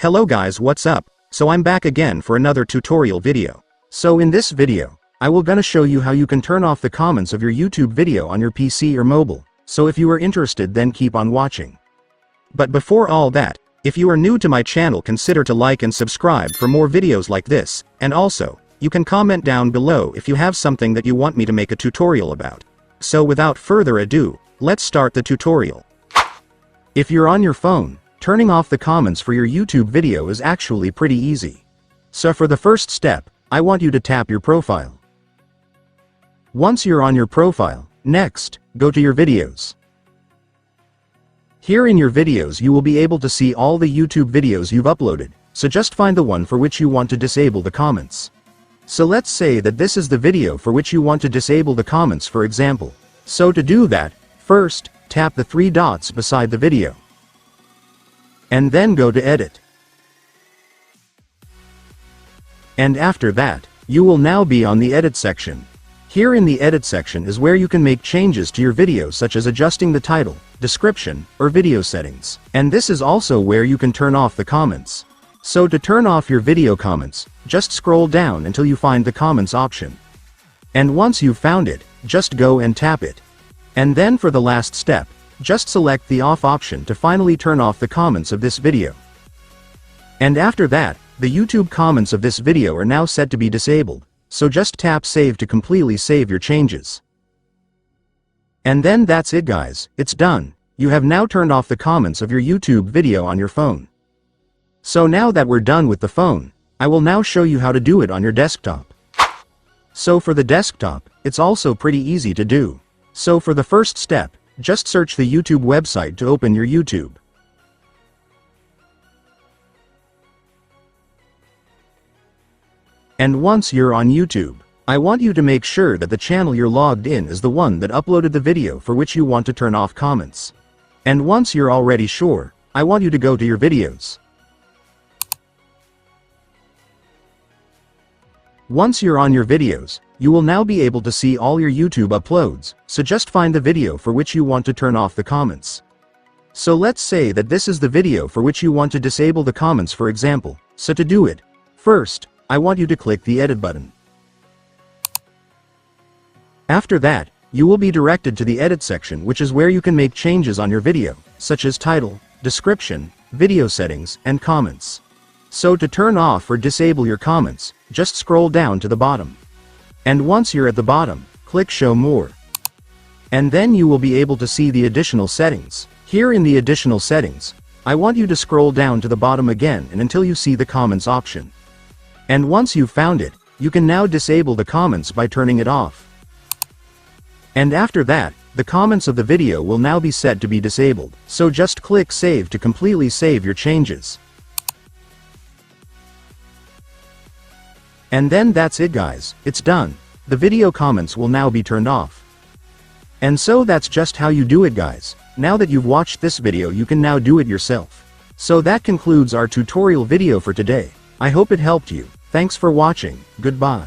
Hello guys, what's up? So I'm back again for another tutorial video. So in this video, I will gonna show you how you can turn off the comments of your YouTube video on your PC or mobile. So if you are interested, then keep on watching. But before all that, if you are new to my channel, consider to like and subscribe for more videos like this, and also, you can comment down below if you have something that you want me to make a tutorial about. So without further ado, let's start the tutorial. If you're on your phone, turning off the comments for your YouTube video is actually pretty easy. So for the first step, I want you to tap your profile. Once you're on your profile, next, go to your videos. Here in your videos you will be able to see all the YouTube videos you've uploaded, so just find the one for which you want to disable the comments. So let's say that this is the video for which you want to disable the comments, for example. So to do that, first, tap the three dots beside the video. And then go to Edit. And after that, you will now be on the Edit section. Here in the Edit section is where you can make changes to your video, such as adjusting the title, description, or video settings. And this is also where you can turn off the comments. So to turn off your video comments, just scroll down until you find the comments option. And once you've found it, just go and tap it. And then for the last step, just select the off option to finally turn off the comments of this video. And after that, the YouTube comments of this video are now set to be disabled, so just tap save to completely save your changes. And then that's it guys, it's done. You have now turned off the comments of your YouTube video on your phone. So now that we're done with the phone, I will now show you how to do it on your desktop. So for the desktop, it's also pretty easy to do. So for the first step, just search the YouTube website to open your YouTube. And once you're on YouTube, I want you to make sure that the channel you're logged in is the one that uploaded the video for which you want to turn off comments. And once you're already sure, I want you to go to your videos. Once you're on your videos, you will now be able to see all your YouTube uploads, so just find the video for which you want to turn off the comments. So let's say that this is the video for which you want to disable the comments, for example. So to do it, first, I want you to click the Edit button. After that, you will be directed to the Edit section, which is where you can make changes on your video, such as title, description, video settings, and comments. So to turn off or disable your comments, just scroll down to the bottom. And once you're at the bottom, click Show More. And then you will be able to see the additional settings. Here in the additional settings, I want you to scroll down to the bottom again and until you see the comments option. And once you've found it, you can now disable the comments by turning it off. And after that, the comments of the video will now be set to be disabled. So just click Save to completely save your changes. And then that's it guys, it's done. The video comments will now be turned off. And so that's just how you do it guys. Now that you've watched this video, you can now do it yourself. So that concludes our tutorial video for today. I hope it helped you. Thanks for watching, goodbye.